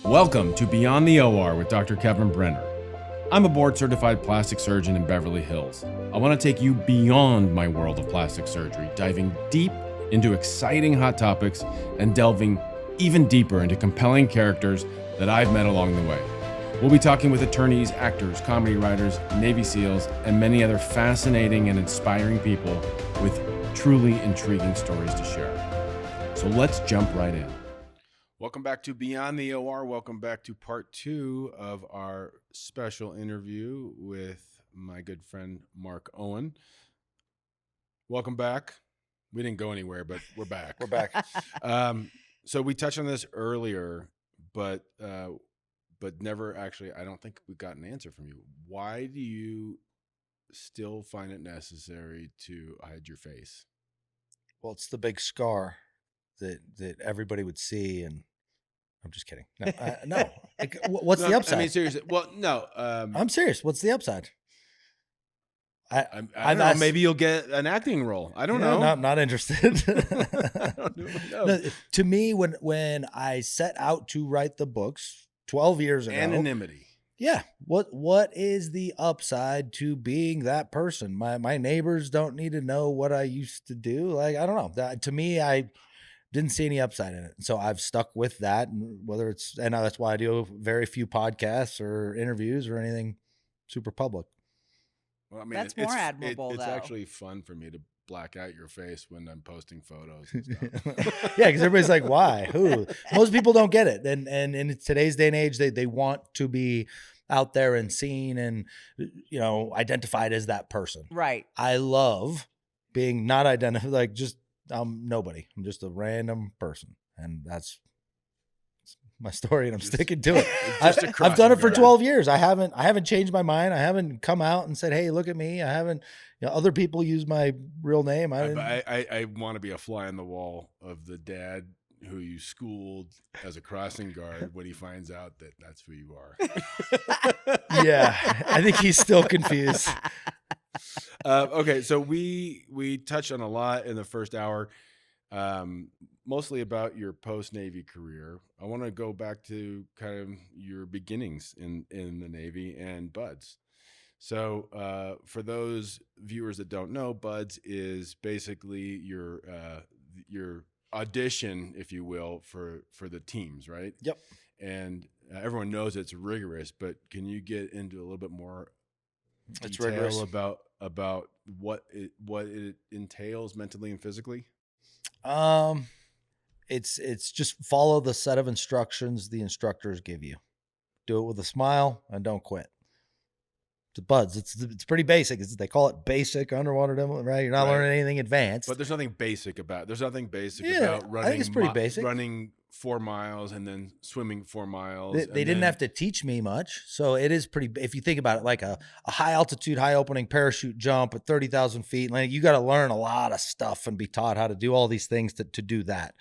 Welcome to Beyond the OR with Dr. Kevin Brenner. I'm a board-certified plastic surgeon in Beverly Hills. I want to take you beyond my world of plastic surgery, diving deep into exciting hot topics and delving even deeper into compelling characters that I've met along the way. We'll be talking with attorneys, actors, comedy writers, Navy SEALs, and many other fascinating and inspiring people with truly intriguing stories to share. So let's jump right in. Welcome back to Beyond the OR. Welcome back to part 2 of our special interview with my good friend, Mark Owen. Welcome back. We didn't go anywhere, but we're back. We're back. So we touched on this earlier, but never actually, I don't think we got an answer from you. Why do you still find it necessary to hide your face? Well, it's the big scar that everybody would see, and I'm just kidding. No. Like, what's the upside? I mean, seriously. Well, no. I'm serious. What's the upside? I don't know. Maybe you'll get an acting role. I don't know. No, I'm not interested. I don't know. No, to me, when I set out to write the books 12 years ago, Anonymity. Yeah. What is the upside to being that person? My neighbors don't need to know what I used to do. Like, I don't know. To me, I didn't see any upside in it. So I've stuck with that. And that's why I do very few podcasts or interviews or anything super public. Well, I mean, that's more admirable, it's though. actually fun for me to black out your face when I'm posting photos and stuff. Yeah, because everybody's like, why? Who? Most people don't get it. And in today's day and age, they want to be out there and seen and, identified as that person. Right. I love being not identified, like just I'm nobody. I'm just a random person. And that's my story, and I'm sticking to it. I've done it for 12 years. I haven't changed my mind. I haven't come out and said, hey, look at me. I haven't, other people use my real name. I want to be a fly on the wall of the dad who you schooled as a crossing guard when he finds out that that's who you are. Yeah, I think he's still confused. Okay, so we touched on a lot in the first hour, mostly about your post-Navy career. I want to go back to kind of your beginnings in the Navy and BUDS. So for those viewers that don't know, BUDS is basically your audition, if you will, for the teams, right? Yep. And everyone knows it's rigorous, but can you get into a little bit more detail about what it entails mentally and physically? It's just follow the set of instructions the instructors give you. Do it with a smile and don't quit. The BUDS, it's pretty basic. They call it basic underwater demo, right? You're not learning anything advanced. But there's nothing basic about about running. I think it's pretty basic. Running 4 miles and then swimming 4 miles. They didn't have to teach me much, so it is pretty. If you think about it, like a high altitude, high opening parachute jump at 30,000 feet, like you got to learn a lot of stuff and be taught how to do all these things to do that.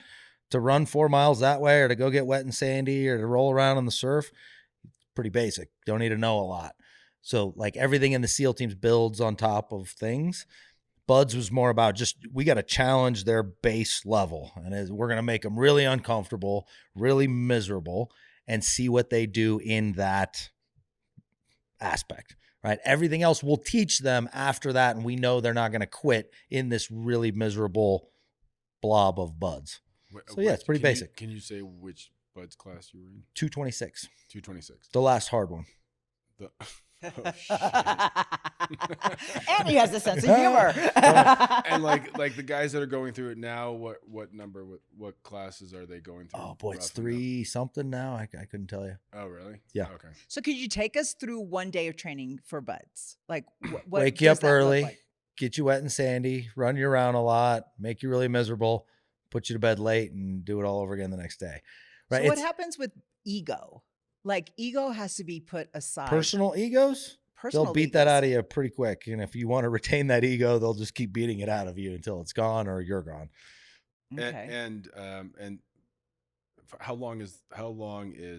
To run 4 miles that way, or to go get wet and sandy, or to roll around on the surf, pretty basic. Don't need to know a lot. So like everything in the SEAL teams builds on top of things. BUDS was more about just, we got to challenge their base level. And we're going to make them really uncomfortable, really miserable, and see what they do in that aspect, right? Everything else we'll teach them after that. And we know they're not going to quit in this really miserable blob of BUDS. So yeah, it's pretty basic. Can you say which BUDS class you were in? 226. 226. The last hard one. Oh, shit. And he has a sense of humor. And like the guys that are going through it now, what classes are they going through? Oh boy, it's 3 something now. I couldn't tell you. Oh really? Yeah. Okay. So could you take us through one day of training for BUDS? Like what wake you does up that look early, like? get you wet and sandy, run you around a lot, make you really miserable, put you to bed late, and do it all over again the next day. Right? So what happens with ego? Like ego has to be put aside. Personal egos? They'll beat that out of you pretty quick. And if you want to retain that ego, they'll just keep beating it out of you until it's gone or you're gone. Okay. And how long is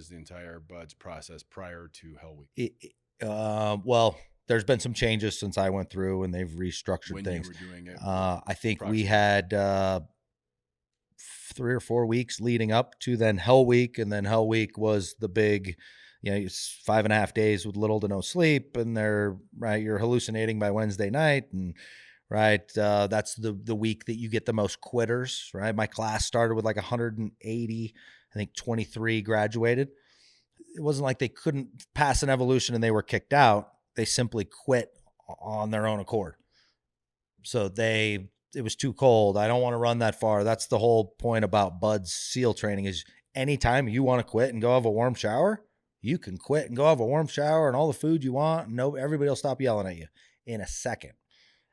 the entire BUDS process prior to Hell Week? Well, there's been some changes since I went through, and they've restructured things. When you were doing it, I think we had 3 or 4 weeks leading up to then Hell Week. And then Hell Week was the big, it's 5.5 days with little to no sleep. And you're hallucinating by Wednesday night. And that's the week that you get the most quitters, right? My class started with like 180, I think 23 graduated. It wasn't like they couldn't pass an evolution and they were kicked out. They simply quit on their own accord. So it was too cold. I don't want to run that far. That's the whole point about BUD/S SEAL training is anytime you want to quit and go have a warm shower, you can quit and go have a warm shower and all the food you want. Everybody will stop yelling at you in a second.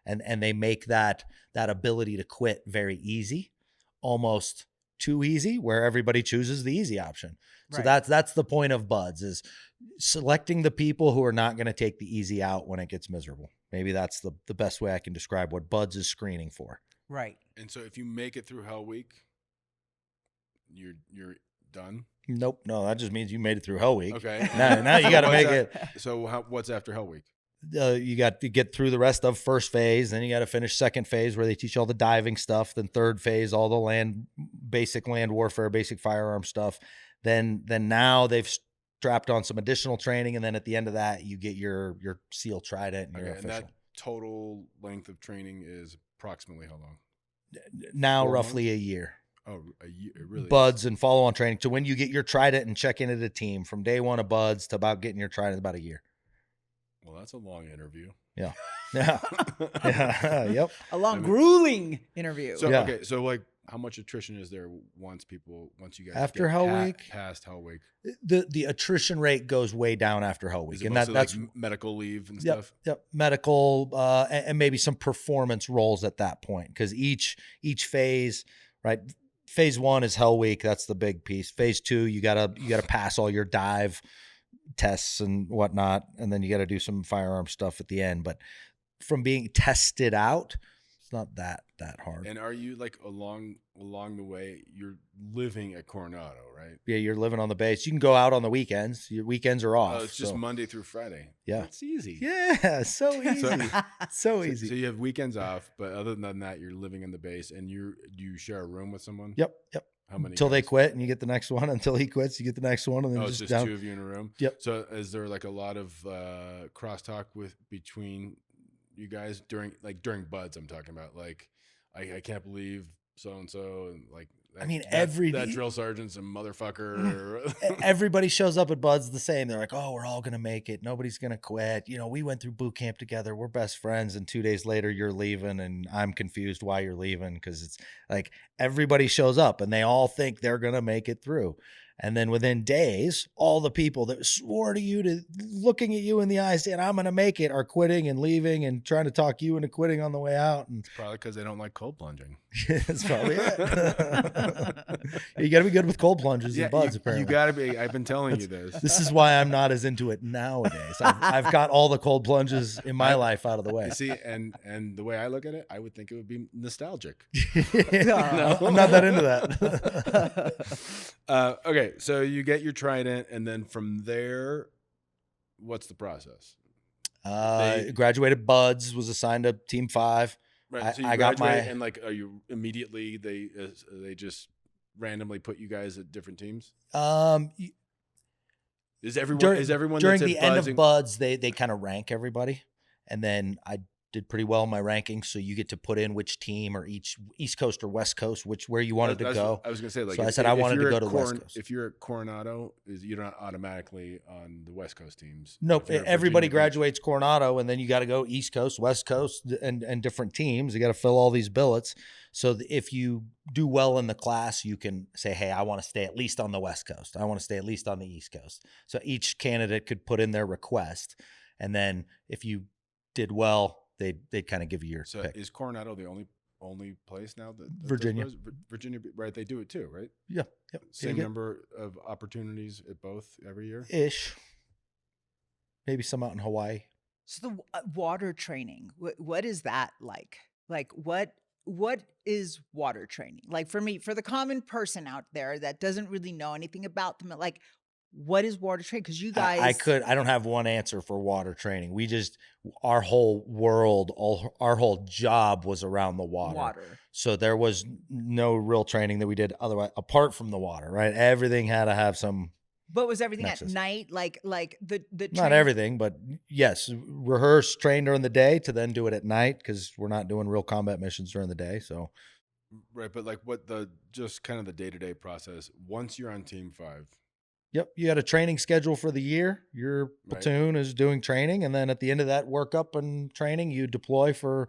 And they make that ability to quit very easy, almost too easy, where everybody chooses the easy option. So that's the point of BUD/S is selecting the people who are not going to take the easy out when it gets miserable. Maybe that's the best way I can describe what BUD/S is screening for. Right. And so if you make it through Hell Week, you're done? Nope. No, that just means you made it through Hell Week. Okay. Now you got to make it. So what's after Hell Week? You got to get through the rest of first phase. Then you got to finish second phase where they teach all the diving stuff. Then third phase, all the basic land warfare, basic firearm stuff. Then now they've strapped on some additional training. And then at the end of that, you get your SEAL Trident and your official. And that total length of training is approximately how long? Now 4 roughly months? a year. Oh, a year. It really BUD/S is. and follow-on training. So when you get your Trident and check in at a team from day one of BUD/S to about getting your Trident, about a year. Well, that's a long interview. Yeah. Yeah. Yep. A long, grueling interview. So, Yeah. okay. So like how much attrition is there once you guys After get Hell Week? past Hell Week? The attrition rate goes way down after Hell Week. Is it And mostly that's like medical leave and Yep, stuff? Yep. Medical, and maybe some performance roles at that point. Because each phase, right? Phase 1 is Hell Week. That's the big piece. Phase 2, you gotta pass all your dive tests and whatnot, and then you got to do some firearm stuff at the end. But from being tested out, it's not that hard. And are you like along the way, you're living at Coronado, right? Yeah, you're living on the base. You can go out on the weekends. Your weekends are off. Oh, it's just Monday through Friday. Yeah. That's easy. Yeah, so easy. So easy. So you have weekends off, but other than that, you're living in the base, and do you share a room with someone? Yep. How many? Until they guys? quit, and you get the next one. Until he quits, you get the next one, and then It's just down. 2 of you in a room. Yep. So is there like a lot of crosstalk between you guys during BUD/S? I'm talking about like I can't believe so and so, and like that drill sergeant's a motherfucker. Everybody shows up at BUD/S the same. They're like, oh, we're all gonna make it. Nobody's gonna quit. We went through boot camp together. We're best friends. And 2 days later, you're leaving, and I'm confused why you're leaving because it's like everybody shows up and they all think they're gonna make it through. And then within days, all the people that swore to you, looking at you in the eyes, saying, I'm going to make it, are quitting and leaving and trying to talk you into quitting on the way out. And It's probably because they don't like cold plunging. that's probably it. You got to be good with cold plunges and BUD/S, apparently. You got to be. I've been telling you this. This is why I'm not as into it nowadays. I've got all the cold plunges in my life out of the way. You see, and the way I look at it, I would think it would be nostalgic. No, I'm not that into that. Okay, so you get your Trident, and then from there, what's the process? Graduated BUD/S, was assigned to Team 5. Right, so you I got graduate, my. and like, are you immediately they just randomly put you guys at different teams? Is everyone during that's the at end BUD/S of BUD/S, they kind of rank everybody, and then I did pretty well in my rankings, so you get to put in which team or each East Coast or West Coast, where you wanted to go. I was gonna say, like, so I said I wanted to go to West Coast. If you're at Coronado, you're not automatically on the West Coast teams. Nope, If you're at everybody Virginia Beach- graduates Coronado, and then you got to go East Coast, West Coast, and different teams. You got to fill all these billets. So if you do well in the class, you can say, hey, I want to stay at least on the West Coast. I want to stay at least on the East Coast. So each candidate could put in their request, and then if you did well, they'd kind of give you your So pick. is Coronado the only place now that Virginia. Virginia, right? They do it too, right? Yeah. Yep. Same number of opportunities at both every year. Ish. Maybe some out in Hawaii. So the water training, what is that like? Like what is water training? Like for me, for the common person out there that doesn't really know anything about them, like What is water training? Because you I guys, don't have one answer for water training. Our whole world, our whole job was around the water. So there was no real training that we did otherwise apart from the water, right? Everything had to have some but was everything at nexus. night? Like the Not train? everything, but yes, rehearse, train during the day to then do it at night because we're not doing real combat missions during the day. So Right, but like just kind of the day-to-day process once you're on Team 5. yep, you got a training schedule for the year. Your Right. platoon is doing training, and then at the end of that workup and training, you deploy for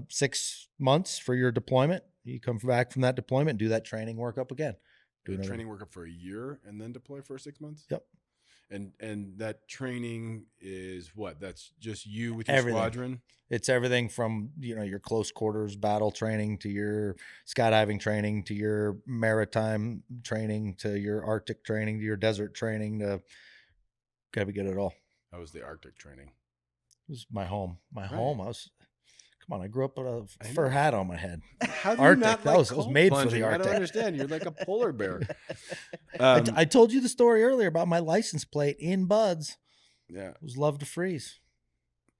6 months for your deployment. You come back from that deployment, do that training workup again. Do training workup for a year and then deploy for 6 months. Yep. And that training is what? That's just you with your Everything. squadron. It's everything from your close quarters battle training to your skydiving training to your maritime training to your Arctic training to your desert training. Gotta be good at all. How was the Arctic training? It was my home. Right. Home. Come on, I grew up with a fur hat on my head. How do Arctic. You not that was made plunging? for the Arctic. I don't understand. You're like a polar bear. I told you the story earlier about my license plate in buds. Yeah. It was love to freeze.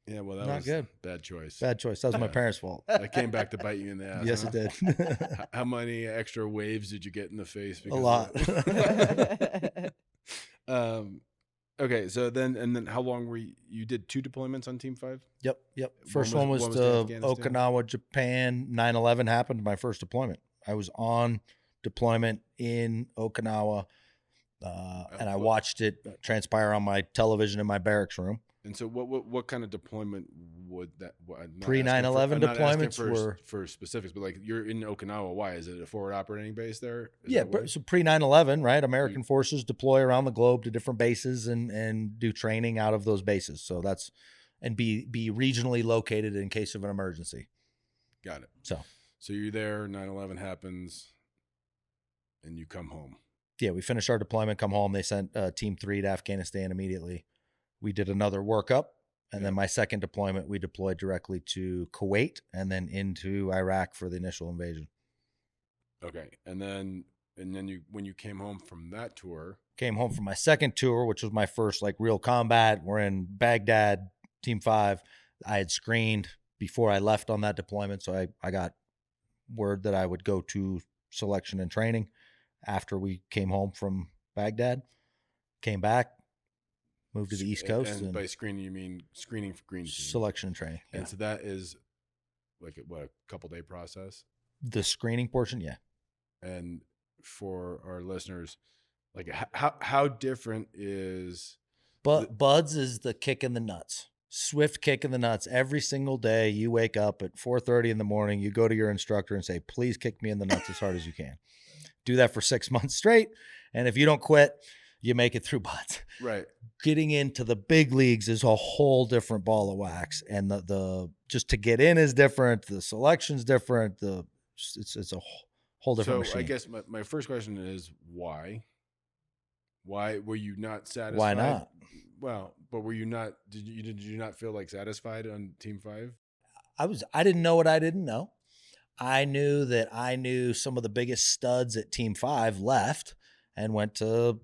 Yeah, well, that Not was good. Bad choice. Bad choice. That was my parents' fault. That came back to bite you in the ass. Yes, huh? it did. How many extra waves did you get in the face? A lot. Okay, so then how long were you did 2 deployments on Team 5? Yep. First one was to Okinawa, Japan. 9/11 happened, my first deployment. I was on deployment in Okinawa, and I watched it transpire on my television in my barracks room. And so what kind of deployment would that pre 9/11 deployments were for specifics, but like you're in Okinawa, why is it a forward operating base there? So pre 9/11, right? American forces deploy around the globe to different bases and do training out of those bases. So that's and be regionally located in case of an emergency. Got it. So you're there, 9/11 happens, and you come home. Yeah, we finished our deployment, come home. They sent Team 3 to Afghanistan immediately. We did another workup, and then my second deployment, we deployed directly to Kuwait and then into Iraq for the initial invasion. Okay, and then you when you came home from that tour, came home from my second tour, which was my first like real combat. We're in Baghdad, Team 5. I had screened before I left on that deployment, so I got word that I would go to selection and training after we came home from Baghdad. Came back. Moved to the East Coast. And by screening, you mean screening for green team. Selection and training. Yeah. And so that is like a couple day process? The screening portion, yeah. And for our listeners, like how different is... Buds is the kick in the nuts. Swift kick in the nuts. Every single day you wake up at 4:30 in the morning, you go to your instructor and say, please kick me in the nuts as hard as you can. Do that for 6 months straight. And if you don't quit, you make it through buds. Right. Getting into the big leagues is a whole different ball of wax, and the just to get in is different. The selection's different. It's a whole different machine. I guess my first question is why? Why were you not satisfied? Why not? Well, but were you not? Did you not feel like satisfied on Team 5? I didn't know what I didn't know. I knew that I knew some of the biggest studs at Team 5 left and went to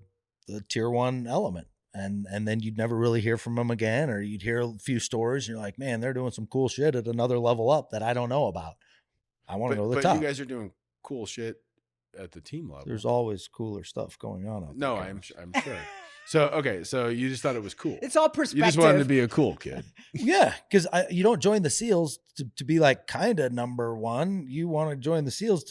the Tier 1 element. And then you'd never really hear from them again, or you'd hear a few stories and you're like, man, they're doing some cool shit at another level up that I don't know about. I want to go to the top. But you guys are doing cool shit at the team level. There's always cooler stuff going on. No, I'm sure. So, okay. So you just thought it was cool. It's all perspective. You just wanted to be a cool kid. Yeah. Cause you don't join the SEALs to be like kind of number one. You want to join the SEALs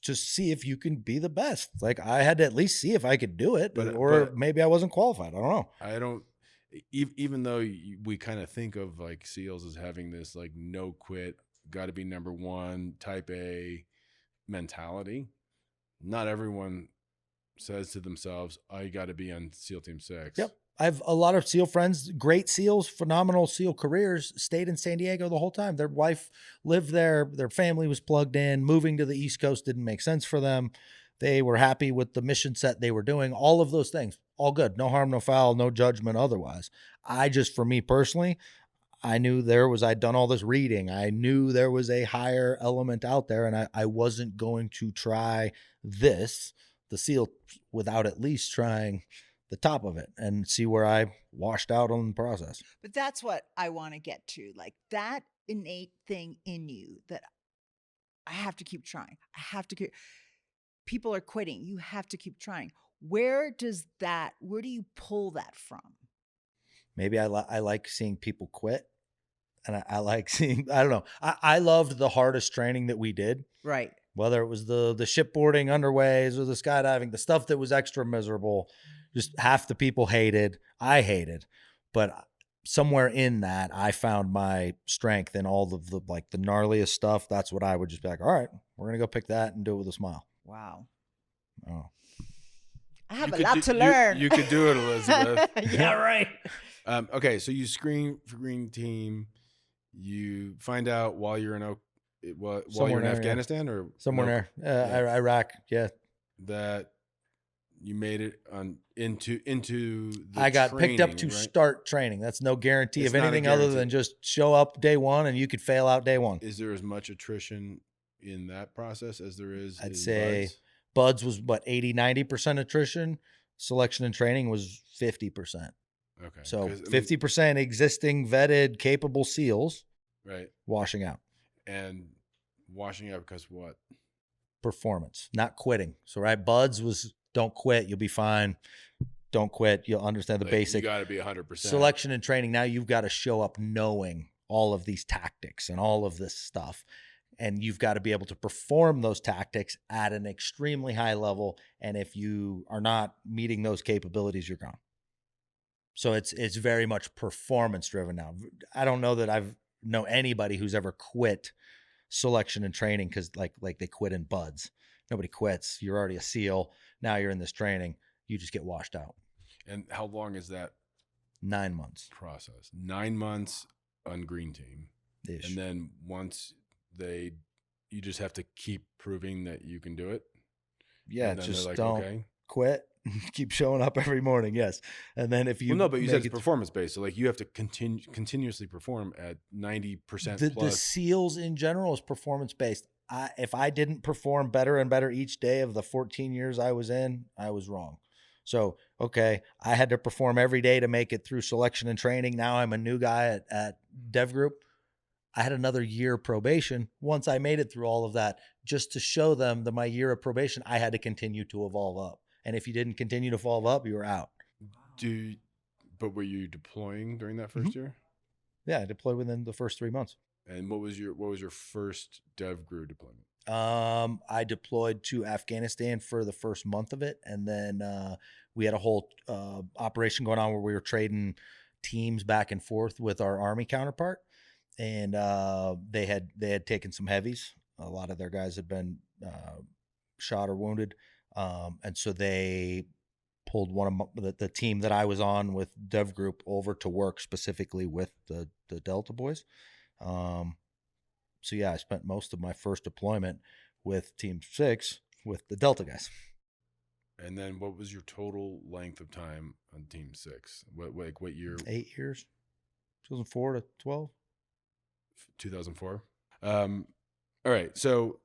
to see if you can be the best. Like I had to at least see if I could do it, or maybe I wasn't qualified. I don't know. Even though we kind of think of like SEALs as having this like no quit, got to be number one, type A mentality. Not everyone says to themselves, I got to be on SEAL Team 6. Yep. I have a lot of SEAL friends, great SEALs, phenomenal SEAL careers, stayed in San Diego the whole time. Their wife lived there. Their family was plugged in. Moving to the East Coast didn't make sense for them. They were happy with the mission set they were doing. All of those things, all good. No harm, no foul, no judgment otherwise. For me personally, I knew I'd done all this reading. I knew there was a higher element out there, and I wasn't going to try the SEAL without at least trying the top of it and see where I washed out on the process. But that's what I want to get to. Like that innate thing in you that I have to keep trying. I have to keep, people are quitting. You have to keep trying. Where do you pull that from? Maybe I like seeing people quit, and I like seeing, I don't know. I loved the hardest training that we did, Right. whether it was the shipboarding underways or the skydiving, the stuff that was extra miserable. Just half the people hated, I hated, but somewhere in that I found my strength in all of the like the gnarliest stuff. That's what I would just be like, all right, we're going to go pick that and do it with a smile. Wow. Oh, I have a lot to learn. You could do it, Elizabeth. Yeah, right. Okay, so you screen for green team. You find out while you're in while you're in Afghanistan or somewhere there, Iraq. Yeah, that you made it into the I got picked up training, to right? start training. That's no guarantee It's of not a anything other guarantee. than just show up day one and you could fail out day one. Is there as much attrition in that process as there is? I'd in say buds? Buds was what 80-90% attrition. Selection and training was 50%. Okay, So 'cause, I mean, 50% existing, vetted, capable SEALs right, washing out. and washing out because what? Performance, not quitting. So right, Buds was don't quit, you'll be fine. Don't quit, you'll understand the Like, basic. You got to be 100%. Selection and training. Now you've got to show up knowing all of these tactics and all of this stuff. And you've got to be able to perform those tactics at an extremely high level. And if you are not meeting those capabilities, you're gone. So it's very much performance driven now. I don't know that I've know anybody who's ever quit selection and training because like they quit in Buds. Nobody quits. You're already a SEAL. Now you're in this training. You just get washed out. And how long is that 9 months. process? 9 months on green team. Ish. And then once you just have to keep proving that you can do it. Yeah, And then just they're like, don't okay. quit. Keep showing up every morning. Yes, and then if you Well, no, but you said make it's performance based. So like you have to continuously perform at 90% the plus. SEALs in general is performance based. If I didn't perform better and better each day of the 14 years I was in, I was wrong. So, okay, I had to perform every day to make it through selection and training. Now I'm a new guy at Dev Group. I had another year probation once I made it through all of that, just to show them that my year of probation, I had to continue to evolve up. And if you didn't continue to evolve up, you were out. But were you deploying during that 1st year? Yeah, I deployed within the first 3 months. And what was your first DevGru deployment? I deployed to Afghanistan for the first month of it, and then we had a whole operation going on where we were trading teams back and forth with our Army counterpart, and they had taken some heavies. A lot of their guys had been shot or wounded, and so they pulled one of the team that I was on with Dev Group over to work specifically with the Delta boys. So yeah, I spent most of my first deployment with Team 6 with the Delta guys. And then what was your total length of time on Team 6? What year? 8 years, 2004 to 12. 2004. All right. So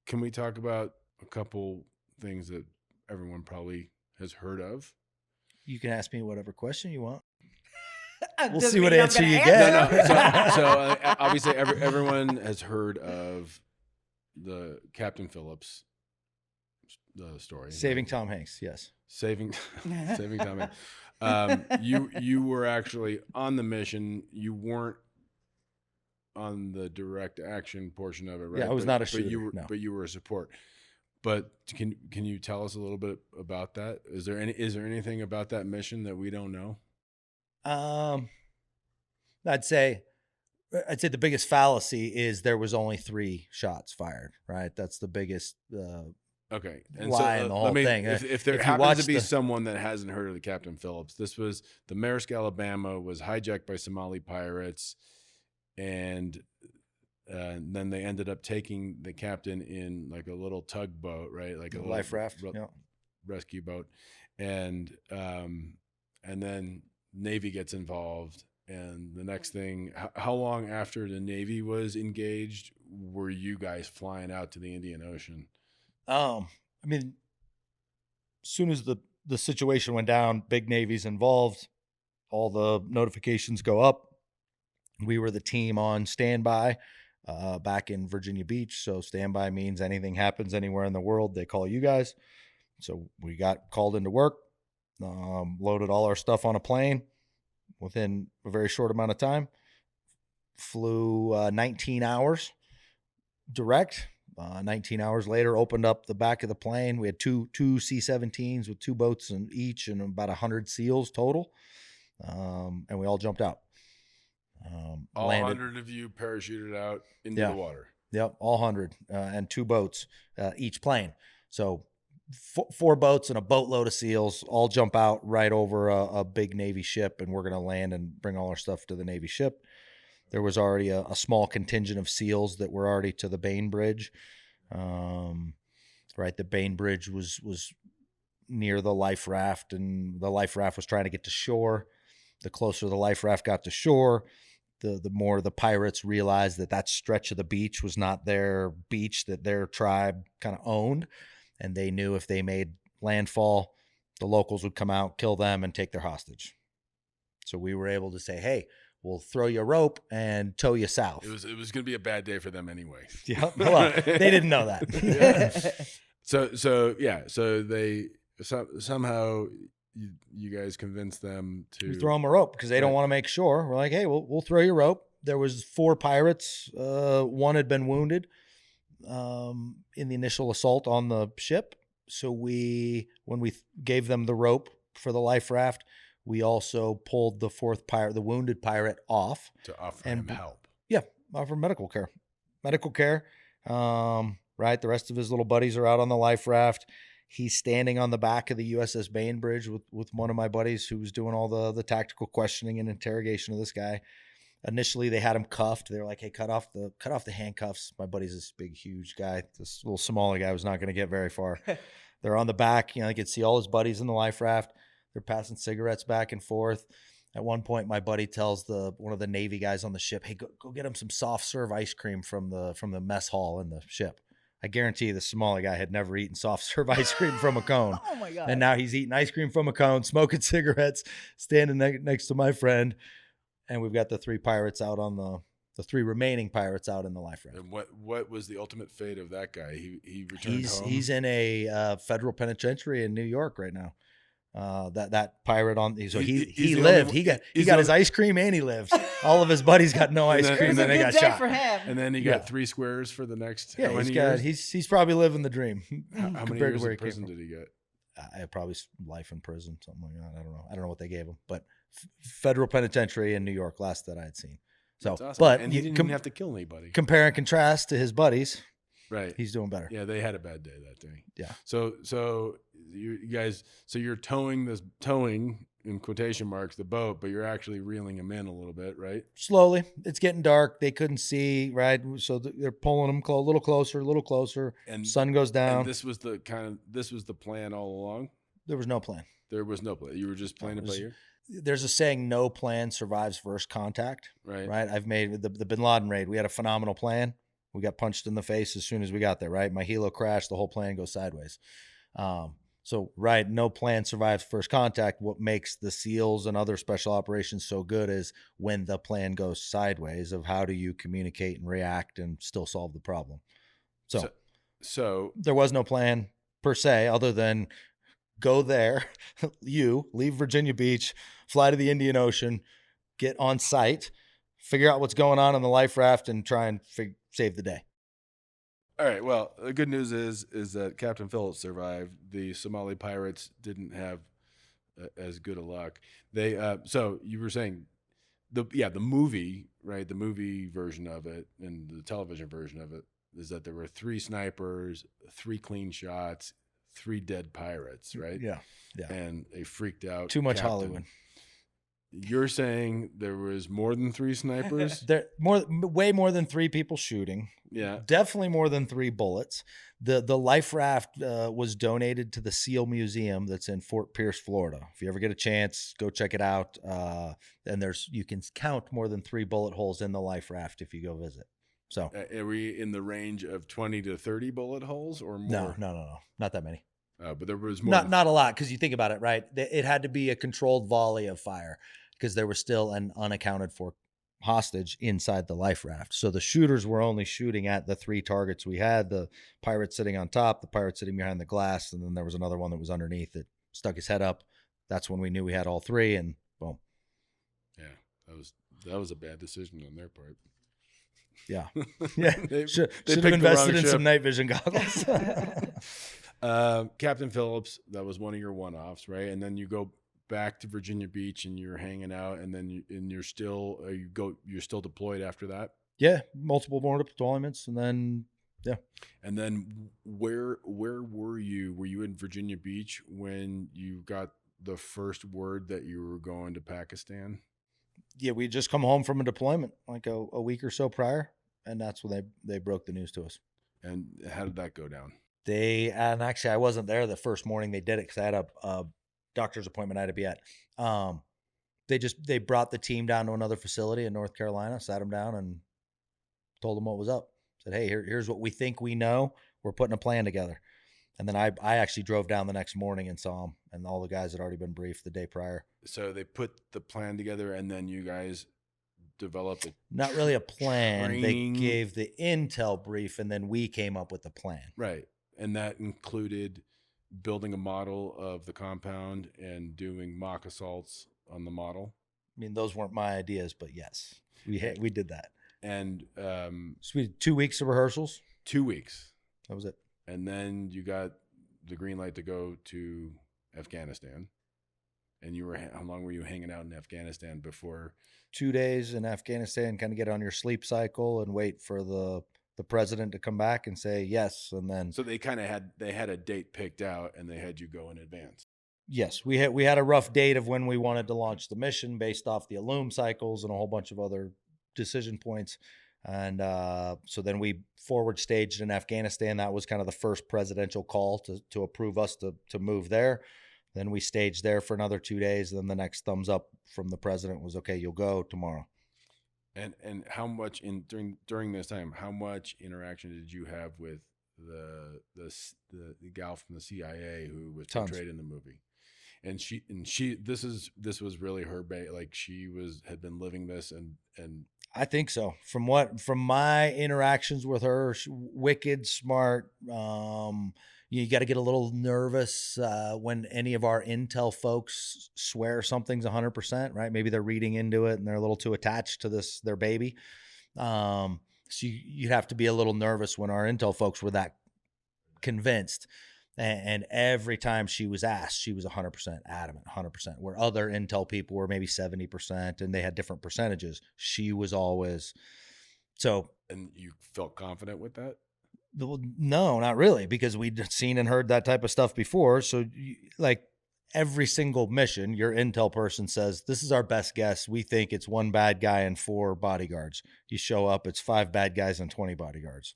can we talk about a couple things that everyone probably has heard of? You can ask me whatever question you want. We'll see what answer you get. So obviously everyone has heard of the Captain Phillips story. Saving Tom Hanks, yes. Saving Tom Hanks. You were actually on the mission. You weren't on the direct action portion of it, right? Yeah, I was not a shooter. But you were a support. But can you tell us a little bit about that? Is there anything about that mission that we don't know? I'd say the biggest fallacy is there was only 3 shots fired, right? That's the biggest okay. And lie in the whole thing. If there happens to be someone that hasn't heard of the Captain Phillips, this was the Maersk, Alabama was hijacked by Somali pirates, and then they ended up taking the captain in like a little tugboat, right? Like a life raft, rescue boat, and then Navy gets involved. And the next thing, how long after the Navy was engaged were you guys flying out to the Indian Ocean? I mean, as soon as the the situation went down, big Navy's involved, all the notifications go up. We were the team on standby back in Virginia Beach. So standby means anything happens anywhere in the world, they call you guys. So we got called into work, loaded all our stuff on a plane within a very short amount of time, flew 19 hours direct. 19 hours later, opened up the back of the plane. We had two C-17s with 2 boats in each and about 100 SEALs total. And we all jumped out. All Landed. 100 of you parachuted out into the water. Yep, all 100 and 2 boats each plane. So 4 boats and a boatload of SEALs all jump out right over a big Navy ship, and we're going to land and bring all our stuff to the Navy ship. There was already a small contingent of SEALs that were already to the Bainbridge. Right, the Bainbridge was near the life raft, and the life raft was trying to get to shore. The closer the life raft got to shore, the more the pirates realized that stretch of the beach was not their beach, that their tribe kind of owned. And they knew if they made landfall, the locals would come out, kill them, and take their hostage. So we were able to say, hey, we'll throw you a rope and tow you south. It was going to be a bad day for them anyway. Yeah, well, they didn't know that. Yeah. So they somehow you guys convinced them to We throw them a rope because they don't want to make shore. We're like, hey, we'll throw you a rope. There was 4 pirates. One had been wounded in the initial assault on the ship. So when we gave them the rope for the life raft, we also pulled the 4th pirate, the wounded pirate, off to offer him help. Yeah, offer medical care. Right. The rest of his little buddies are out on the life raft. He's standing on the back of the USS Bainbridge with one of my buddies who was doing all the tactical questioning and interrogation of this guy. Initially, they had him cuffed. They were like, hey, cut off the handcuffs. My buddy's this big, huge guy. This little Somali guy was not going to get very far. They're on the back. They could see all his buddies in the life raft. They're passing cigarettes back and forth. At one point, my buddy tells one of the Navy guys on the ship, hey, go get him some soft serve ice cream from the mess hall in the ship. I guarantee you the Somali guy had never eaten soft serve ice cream from a cone. Oh, my God. And now he's eating ice cream from a cone, smoking cigarettes, standing next to my friend. And we've got the 3 pirates out on the 3 remaining pirates out in the life raft. And what was the ultimate fate of that guy? He returned home? He's in a federal penitentiary in New York right now. That pirate he lived. He got his ice cream and he lived. All of his buddies got no ice cream, and then they got shot. For him. And then he got 3 squares for the next. Yeah, how many years? He's probably living the dream. How many years in prison did he get? Probably life in prison, something like that. I don't know what they gave him, but federal penitentiary in New York, last that I had seen. So, awesome. But and he didn't even have to kill anybody. Compare and contrast to his buddies. Right. He's doing better. Yeah, they had a bad day that day. Yeah. So you guys, you're towing in quotation marks the boat, but you're actually reeling him in a little bit, right? Slowly. It's getting dark. They couldn't see, right? So they're pulling him a little closer. And sun goes down. And this was the plan all along. There was no plan. There was no plan. You were just playing it by ear. There's a saying, no plan survives first contact. Right. I've made the Bin Laden raid. We had a phenomenal plan. We got punched in the face as soon as we got there, right? My helo crashed. The whole plan goes sideways. No plan survives first contact. What makes the SEALs and other special operations so good is when the plan goes sideways of how do you communicate and react and still solve the problem. So there was no plan per se other than go there, leave Virginia Beach, fly to the Indian Ocean, get on site, figure out what's going on the life raft, and try and save the day. All right. Well, the good news is that Captain Phillips survived. The Somali pirates didn't have as good a luck. They so you were saying the movie, right? The movie version of it and the television version of it is that there were 3 snipers, 3 clean shots, 3 dead pirates, right? Yeah. And a freaked out too much captain. Hollywood. You're saying there was more than 3 snipers? Way more than 3 people shooting. Yeah. Definitely more than 3 bullets. The life raft was donated to the SEAL Museum that's in Fort Pierce, Florida. If you ever get a chance, go check it out. And you can count more than 3 bullet holes in the life raft if you go visit. So are we in the range of 20 to 30 bullet holes or more? No, not that many. But there was more. Not a lot, because you think about it, right? It had to be a controlled volley of fire because there was still an unaccounted for hostage inside the life raft. So the shooters were only shooting at the 3 targets we had: the pirate sitting on top, the pirate sitting behind the glass, and then there was another one that was underneath that stuck his head up. That's when we knew we had all 3, and boom. Yeah, that was a bad decision on their part. Yeah, yeah. they Should picked have the invested wrong in ship. some night vision goggles. Captain Phillips, that was one of your one-offs, right? And then you go back to Virginia Beach and you're hanging out, and then you're still you're still deployed after that. Yeah, multiple more deployments, and then And then where were you? Were you in Virginia Beach when you got the first word that you were going to Pakistan? yeah, we just come home from a deployment like a week or so prior, and that's when they broke the news to us. And how did that go down? And actually I wasn't there the first morning they did it because I had a doctor's appointment I had to be at. They brought the team down to another facility in North Carolina, sat them down, and told them what was up. Said, hey, here's what we think we know. We're putting a plan together. And then I actually drove down the next morning and saw them, and all the guys had already been briefed the day prior. So they put the plan together, and then you guys developed Not really a plan. training. They gave the intel brief, and then we came up with the plan. Right. And that included building a model of the compound and doing mock assaults on the model. I mean, those weren't my ideas, but yes, we did that. And So we did 2 weeks of rehearsals. 2 weeks. That was it. And then you got the green light to go to Afghanistan. And how long were you hanging out in Afghanistan before? 2 days in Afghanistan, kind of get on your sleep cycle and wait for the president to come back and say yes. And then, So they kind of had a date picked out, and they had you go in advance. yes, we had a rough date of when we wanted to launch the mission based off the Illum cycles and a whole bunch of other decision points. And so then we forward staged in Afghanistan. That was kind of the first presidential call to approve us to move there. Then we staged there for another 2 days. Then the next thumbs up from the president was, okay, you'll go tomorrow. And how much during this time, how much interaction did you have with the gal from the CIA who was Tons. portrayed in the movie? And she this was really her like she had been living this, and I think so. From my interactions with her, wicked smart. You got to get a little nervous when any of our intel folks swear something's 100%, right? Maybe they're reading into it and they're a little too attached to their baby. So you'd have to be a little nervous when our intel folks were that convinced. And every time she was asked, she was 100% adamant, 100%. Where other intel people were maybe 70% and they had different percentages, she was always so. And you felt confident with that? No, not really, because we'd seen and heard that type of stuff before. So, like every single mission, your intel person says, "This is our best guess. We think it's 1 bad guy and 4 bodyguards." You show up, it's 5 bad guys and 20 bodyguards.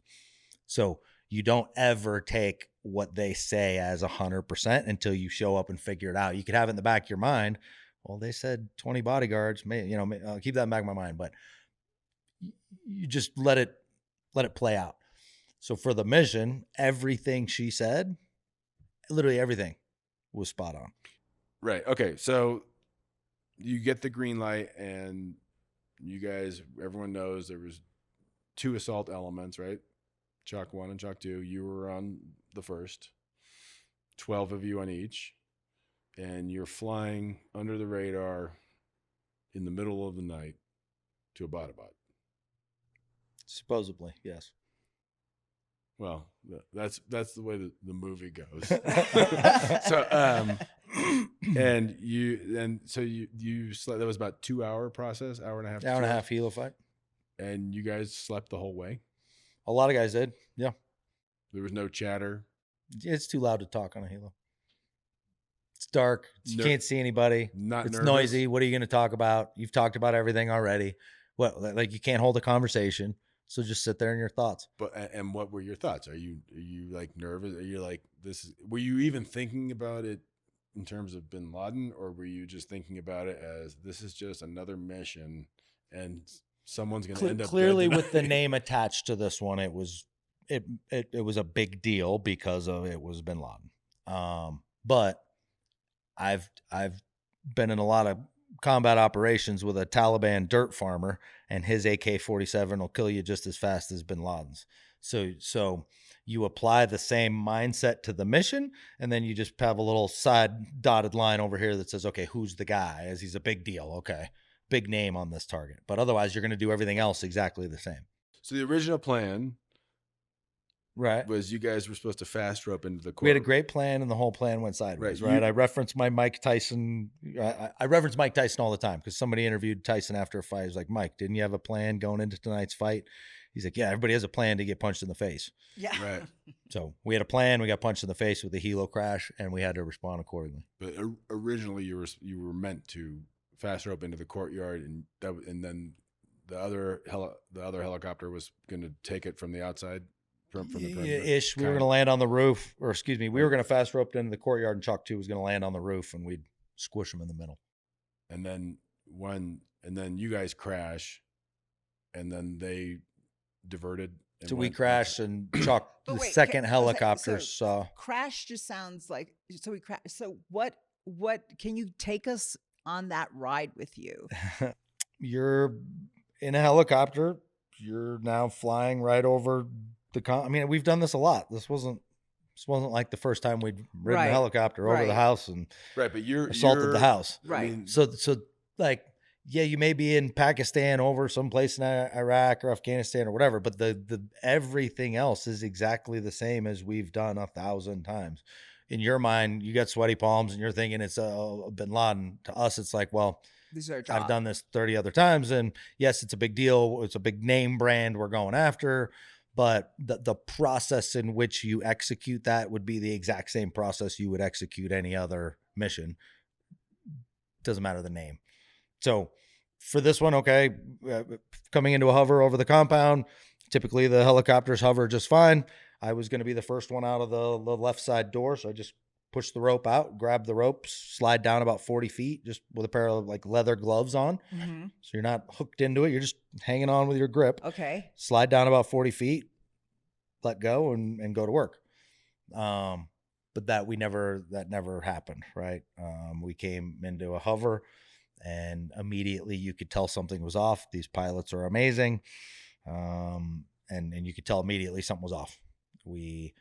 So you don't ever take what they say as 100% until you show up and figure it out. You could have it in the back of your mind. Well, they said 20 bodyguards. I'll keep that in the back of my mind, but you just let it play out. So for the mission, everything she said, literally everything, was spot on. Right. Okay. So you get the green light, and you guys, everyone knows there was 2 assault elements, right? Chalk 1 and Chalk 2. You were on the first. 12 of you on each, and you're flying under the radar in the middle of the night to Abbottabad. Supposedly, yes. Well, that's the way the movie goes. So, you slept. That was about 2-hour process, hour and a half. Hour and a half helo fight. And you guys slept the whole way. A lot of guys did. Yeah. There was no chatter. It's too loud to talk on a helo. It's dark. You can't see anybody. Not it's nervous. Noisy. What are you going to talk about? You've talked about everything already. What, like you can't hold a conversation. So just sit there in your thoughts. And what were your thoughts? Are you like nervous? Are you like were you even thinking about it in terms of bin Laden, or were you just thinking about it as this is just another mission and someone's going to end up clearly dead with the name attached to this one? It was a big deal because of it was bin Laden. But I've been in a lot of combat operations with a Taliban dirt farmer, and his AK-47 will kill you just as fast as Bin Laden's. So you apply the same mindset to the mission, and then you just have a little side dotted line over here that says, okay, who's the guy? As he's a big deal. Okay, big name on this target. But otherwise, you're going to do everything else exactly the same. So the original plan Right. was you guys were supposed to fast rope into the court. We had a great plan, and the whole plan went sideways. Right. I referenced my Mike Tyson. I reference Mike Tyson all the time because somebody interviewed Tyson after a fight. He was like, Mike, didn't you have a plan going into tonight's fight? He's like, yeah, everybody has a plan to get punched in the face. Yeah. Right. So we had a plan. We got punched in the face with a helo crash, and we had to respond accordingly. But originally, you were meant to fast rope into the courtyard, and then the other helicopter was going to take it from the outside. From the perimeter. Ish. We were going to land on the roof, or excuse me, we were going to fast rope into the courtyard, and Chalk 2 was going to land on the roof, and we'd squish them in the middle. And then you guys crash, and then they diverted. So we crashed, and Chalk, the second helicopter saw. Crash just sounds like, so we crashed. So what, can you take us on that ride with you? You're in a helicopter. You're now flying right over I mean, we've done this a lot. This wasn't like the first time we'd ridden a helicopter over the house and but you're assaulted the house. Right. I mean, so like, yeah, you may be in Pakistan over someplace in Iraq or Afghanistan or whatever, but the everything else is exactly the same as we've done 1,000 times. In your mind, you got sweaty palms and you're thinking it's a Bin Laden. To us, it's like, well, I've done this 30 other times, and yes, it's a big deal. It's a big name brand we're going after. But the process in which you execute that would be the exact same process you would execute any other mission. Doesn't matter the name. So for this one, okay, coming into a hover over the compound, typically the helicopters hover just fine. I was going to be the first one out of the left side door, so I just pushed the rope out, grabbed the ropes, slide down about 40 feet, just with a pair of like leather gloves on. Mm-hmm. So you're not hooked into it. You're just hanging on with your grip. Okay. Slide down about 40 feet, let go and go to work. But that never happened. Right. We came into a hover, and immediately you could tell something was off. These pilots are amazing. And you could tell immediately something was off. We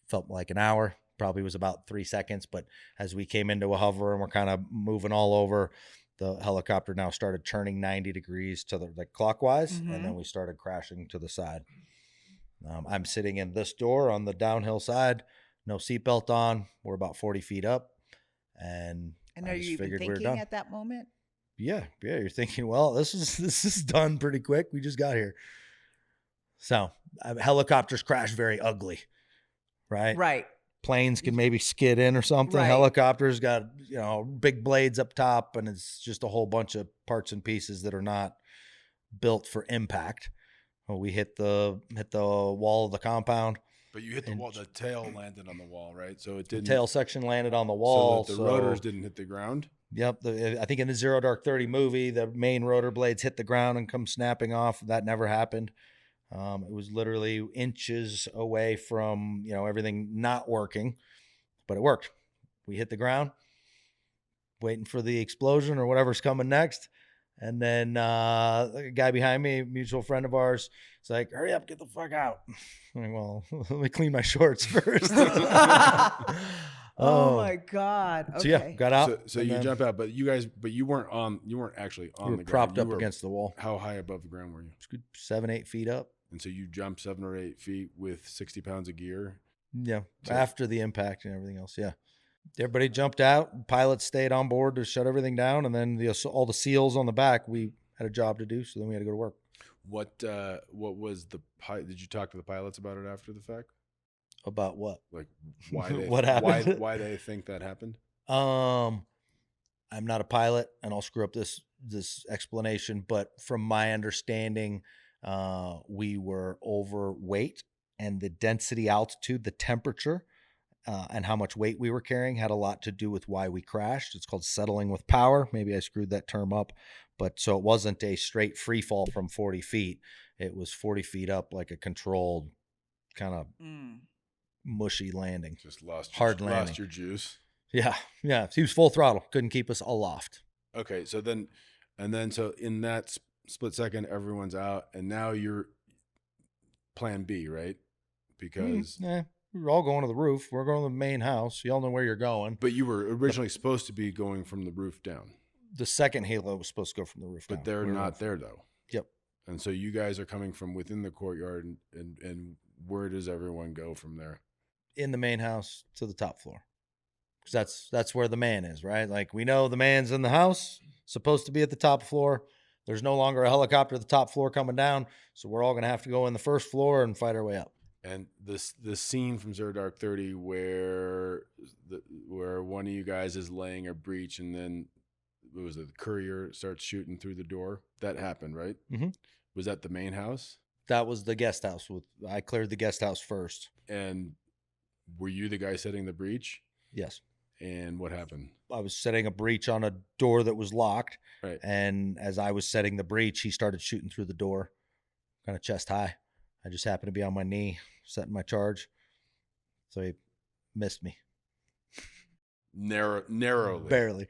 felt like an hour. Probably was about 3 seconds, but as we came into a hover and we're kind of moving all over, the helicopter now started turning 90 degrees to the clockwise, Mm-hmm. and then we started crashing to the side. I'm sitting in this door on the downhill side, no seatbelt on. We're about 40 feet up, and are you even thinking at that moment? Yeah, you're thinking, well, this is done pretty quick. We just got here. So helicopters crash very ugly, right? Right. Planes can maybe skid in or something. Right. Helicopters got, big blades up top, and it's just a whole bunch of parts and pieces that are not built for impact. Well, we hit the wall of the compound. But you hit the wall. The tail landed on the wall, right? So it didn't. The tail section landed on the wall. So the rotors didn't hit the ground. Yep. I think in the Zero Dark 30 movie, the main rotor blades hit the ground and come snapping off. That never happened. It was literally inches away from, everything not working, but it worked. We hit the ground, waiting for the explosion or whatever's coming next. And then the guy behind me, a mutual friend of ours, is like, hurry up, get the fuck out. I'm like, well, let me clean my shorts first. Oh my God. Okay. So yeah, got out. So you jump out, but you weren't actually on the ground. Propped up against the wall. How high above the ground were you? 7-8 feet up. And so you jumped 7 or 8 feet with 60 pounds of gear. Yeah. After the impact and everything else. Yeah. Everybody jumped out. Pilots stayed on board to shut everything down. And then all the SEALs on the back, we had a job to do. So then we had to go to work. What was did you talk to the pilots about it after the fact? About what? Like why they, what happened? Why they think that happened? I'm not a pilot, and I'll screw up this explanation, but from my understanding, we were overweight, and the density, altitude, the temperature, and how much weight we were carrying had a lot to do with why we crashed. It's called settling with power. Maybe I screwed that term up, but so it wasn't a straight free fall from 40 feet. It was 40 feet up, like a controlled kind of mushy landing. Just lost Hard landing. lost your juice. Yeah. He was full throttle. Couldn't keep us aloft. Okay, so then in that split second, everyone's out, and now you're plan B, right? Because We're all going to the roof. We're going to the main house. You all know where you're going. but you were originally supposed to be going from the roof down, The second halo was supposed to go from the roof down. but they're not there though. Yep. And so you guys are coming from within the courtyard, and where does everyone go from there? In the main house to the top floor. Because that's where the man is, right? Like, we know the man's in the house, supposed to be at the top floor. There's no longer a helicopter at the top floor coming down, so we're all going to have to go in the first floor and fight our way up. And the scene from Zero Dark 30 where one of you guys is laying a breach, and then the courier starts shooting through the door. That happened, right? Mm-hmm. Was that the main house? That was the guest house. I cleared the guest house first. And were you the guy setting the breach? Yes. And what happened? I was setting a breach on a door that was locked. Right. And as I was setting the breach, he started shooting through the door, kind of chest high. I just happened to be on my knee, setting my charge. So he missed me. Narrowly. Barely.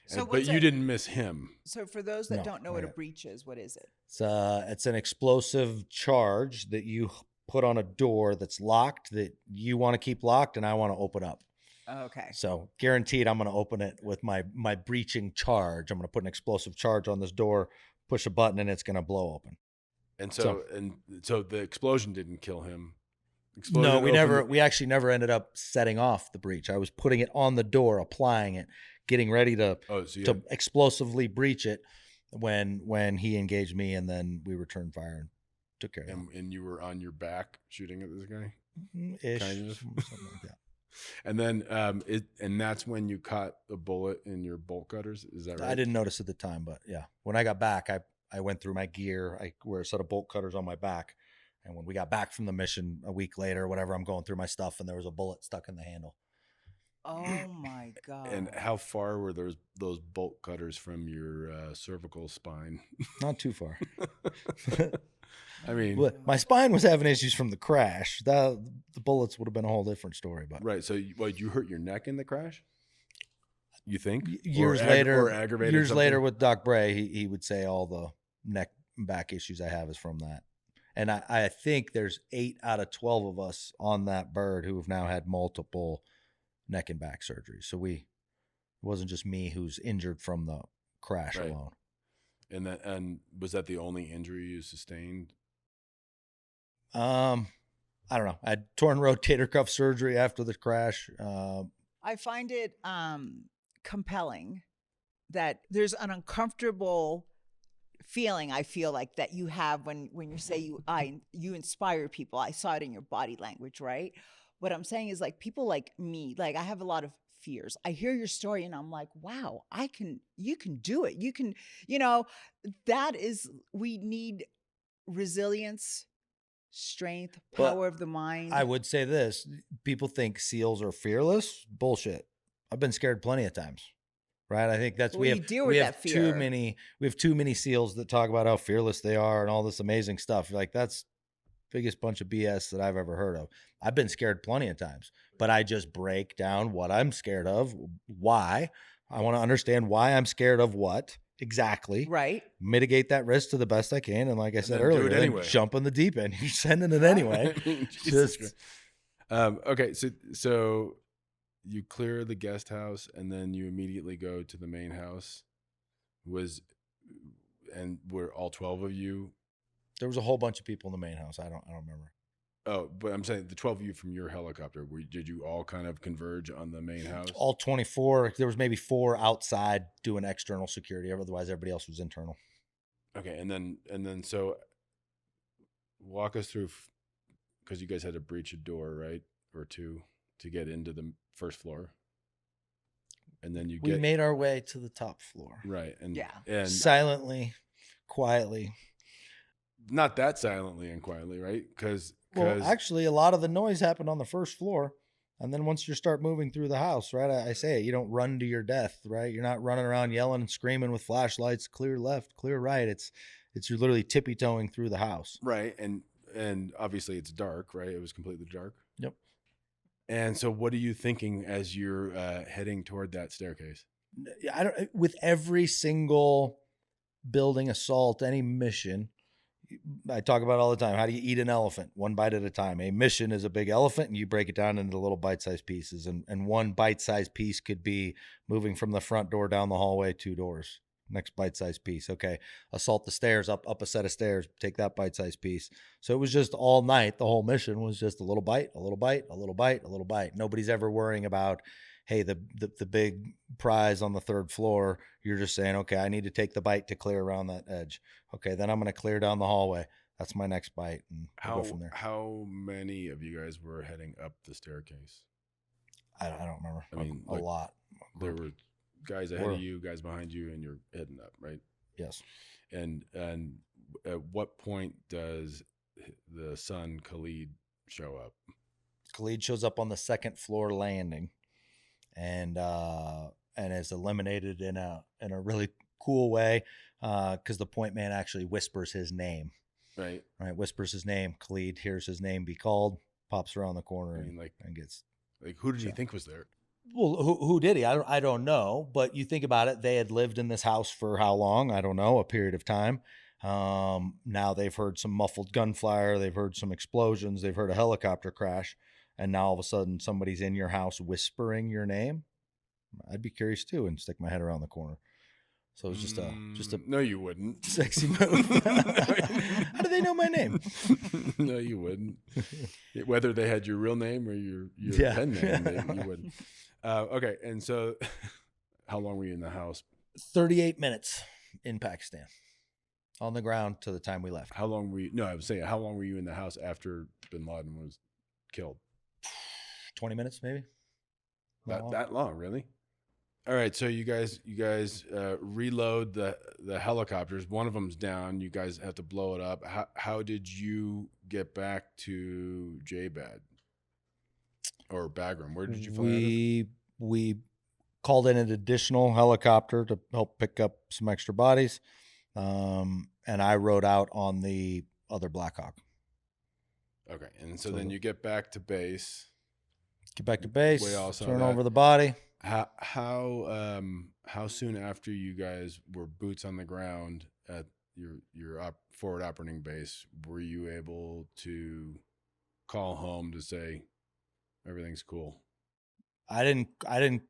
So But you didn't miss him. So for those that No, don't know what a right. breach is, what is it? It's an explosive charge that you put on a door that's locked, that you want to keep locked, and I want to open up. Okay. So guaranteed I'm going to open it with my breaching charge. I'm going to put an explosive charge on this door, push a button, and it's going to blow open. And so the explosion didn't kill him. No, we actually never ended up setting off the breach. I was putting it on the door, applying it, getting ready to explosively breach it when he engaged me, and then we returned fire and took care of him. And you were on your back shooting at this guy? Ish. Kind of. Something like that. And then and that's when you caught a bullet in your bolt cutters. Is that right? I didn't notice at the time, but yeah. When I got back, I went through my gear. I wear a set of bolt cutters on my back. And when we got back from the mission a week later or whatever, I'm going through my stuff, and there was a bullet stuck in the handle. Oh my God. And how far were those bolt cutters from your cervical spine? Not too far. I mean, Well, my spine was having issues from the crash. The bullets would have been a whole different story. But right. So you hurt your neck in the crash? You think? Years or later, aggravated years something? later with Doc Bray, he would say all the neck and back issues I have is from that. And I think there's 8 out of 12 of us on that bird who have now had multiple neck and back surgeries. So it wasn't just me who's injured from the crash Right. alone. And was that the only injury you sustained? I don't know. I had torn rotator cuff surgery after the crash. I find it compelling that there's an uncomfortable feeling, I feel like, that you have when you say you inspire people. I saw it in your body language, right? What I'm saying is, like, people like me, like, I have a lot of fears. I hear your story and I'm like, wow, you can do it. You can, we need resilience, strength, But power of the mind. I would say this: people think SEALs are fearless. Bullshit. I've been scared plenty of times. Right? I think that's Well, you deal with that fear. we have too many SEALs that talk about how fearless they are and all this amazing stuff. Like, that's the biggest bunch of BS that I've ever heard of. I've been scared plenty of times, but I just break down what I'm scared of, why. I want to understand why I'm scared of what exactly. Right. Mitigate that risk to the best I can, and like I said then do earlier, it then anyway. jump in the deep end. You're sending it anyway. I mean, Jesus Just Christ. Okay, so you clear the guest house, and then you immediately go to the main house. And were all 12 of you? there was a whole bunch of people in the main house. I don't remember. Oh, but I'm saying the 12 of you from your helicopter. Did you all kind of converge on the main house? All 24. There was maybe 4 outside doing external security. Otherwise, everybody else was internal. Okay, and then so walk us through, because you guys had to breach a door, right, or 2 to get into the first floor, and then We made our way to the top floor. right, and Yeah. and Silently, quietly. not that silently and quietly, right? Because Well, actually, a lot of the noise happened on the first floor. And then once you start moving through the house, right, I say it, you don't run to your death, right? You're not running around yelling and screaming with flashlights, clear left, clear right. It's you're literally tippy-toeing through the house. right, and obviously it's dark, right? It was completely dark. Yep. And so what are you thinking as you're heading toward that staircase? With every single building assault, any mission, I talk about it all the time. How do you eat an elephant? One bite at a time. A mission is a big elephant, and you break it down into little bite-sized pieces. And one bite-sized piece could be moving from the front door down the hallway 2 doors. Next bite-sized piece. Okay. Assault the stairs, up a set of stairs, take that bite-sized piece. So it was just all night. The whole mission was just a little bite, a little bite, a little bite, a little bite. Nobody's ever worrying about, hey, the big prize on the 3rd floor. You're just saying, okay, I need to take the bite to clear around that edge. Okay, then I'm going to clear down the hallway. That's my next bite, and we'll go from there. How many of you guys were heading up the staircase? I don't remember. I mean, a lot. There were guys ahead of you, guys behind you, and you're heading up, right? Yes. And at what point does the son Khalid show up? Khalid shows up on the 2nd floor landing, and is eliminated in a really cool way, because the point man actually whispers his name. Right. Whispers his name. Khalid hears his name be called, pops around the corner, and gets. Like, who did you think was there? Well, who did he? I don't know. But you think about it, they had lived in this house for how long? I don't know, a period of time. Now they've heard some muffled gunfire. They've heard some explosions. They've heard a helicopter crash. And now all of a sudden somebody's in your house whispering your name. I'd be curious too, and stick my head around the corner. So it's just a no, you wouldn't. Sexy move. How do they know my name? No, you wouldn't. Whether they had your real name or your pen name, you wouldn't. Okay, and so how long were you in the house? 38 minutes in Pakistan, on the ground to the time we left. How long were you? No, I was saying, how long were you in the house after Bin Laden was killed? 20 minutes, maybe. That long, really? All right, so you guys reload the helicopters. One of them's down. You guys have to blow it up. How did you get back to J-Bad or Bagram? Where did you fly? We called in an additional helicopter to help pick up some extra bodies, and I rode out on the other Black Hawk. Okay, and so then you get back to base. Turn over the body. How soon after you guys were boots on the ground at your forward operating base were you able to call home to say everything's cool? I didn't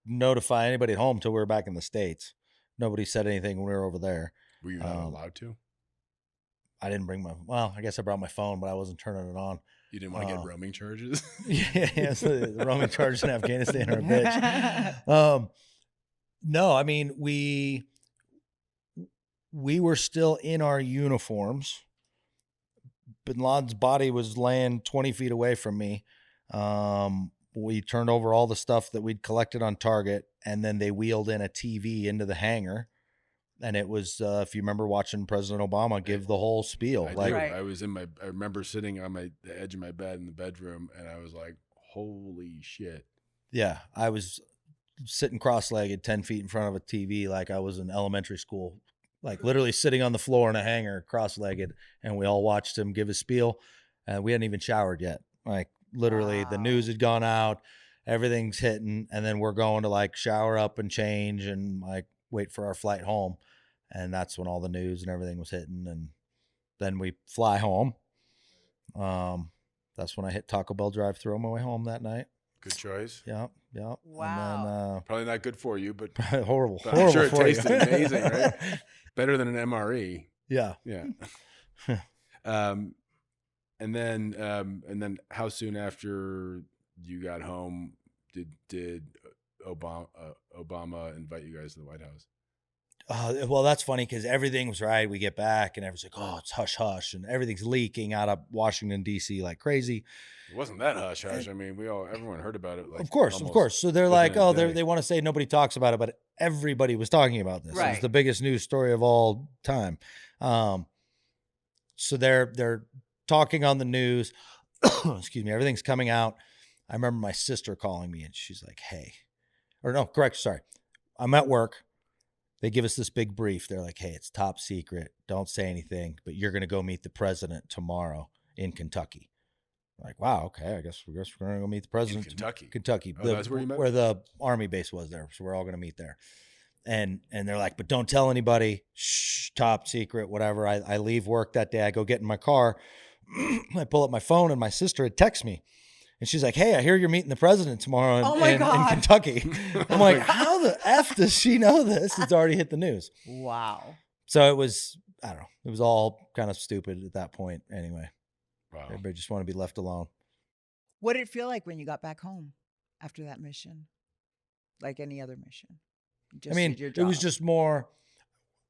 notify anybody at home till we were back in the States. Nobody said anything when we were over there. Were you not allowed to? I didn't bring I guess I brought my phone, but I wasn't turning it on. You didn't want to get roaming charges? Yeah, so the roaming charges in Afghanistan are a bitch. No, I mean, we were still in our uniforms. Bin Laden's body was laying 20 feet away from me. We turned over all the stuff that we'd collected on target, and then they wheeled in a TV into the hangar. And it was, if you remember watching President Obama give the whole spiel. I remember sitting on the edge of my bed in the bedroom, and I was like, holy shit. Yeah, I was sitting cross-legged 10 feet in front of a TV like I was in elementary school, like literally sitting on the floor in a hangar cross-legged, and we all watched him give his spiel. And we hadn't even showered yet. Like literally the news had gone out, everything's hitting, and then we're going to like shower up and change and like wait for our flight home. And that's when all the news and everything was hitting. And then we fly home. That's when I hit Taco Bell drive-thru on my way home that night. Good choice. Yeah. Wow. And then, probably not good for you, but horrible. But I'm sure it tasted amazing, right? Better than an MRE. Yeah. Yeah. And then how soon after you got home did Obama invite you guys to the White House? Well, that's funny because everything was right. We get back and everyone's like, oh, it's hush hush, and everything's leaking out of Washington, D.C. like crazy. It wasn't that hush hush. I mean, everyone heard about it. Like, of course. So they're like, oh, they want to say nobody talks about it, but everybody was talking about this. Right. It's the biggest news story of all time. So they're talking on the news. Excuse me. Everything's coming out. I remember my sister calling me and she's like, hey, sorry. I'm at work. They give us this big brief. They're like, hey, it's top secret. Don't say anything, but you're going to go meet the president tomorrow in Kentucky. Like, wow, okay, I guess we're going to go meet the president. Kentucky. Kentucky. Oh, that's where you met? Where the Army base was there. So we're all going to meet there. And they're like, but don't tell anybody. Shh, top secret, whatever. I leave work that day. I go get in my car. I pull up my phone, and my sister had texted me. And she's like, hey, I hear you're meeting the president tomorrow in Kentucky. I'm like, how the F does she know this? It's already hit the news. Wow. So it was, I don't know. It was all kind of stupid at that point anyway. Wow. Everybody just wanted to be left alone. What did it feel like when you got back home after that mission? Like any other mission? I mean, it was just more,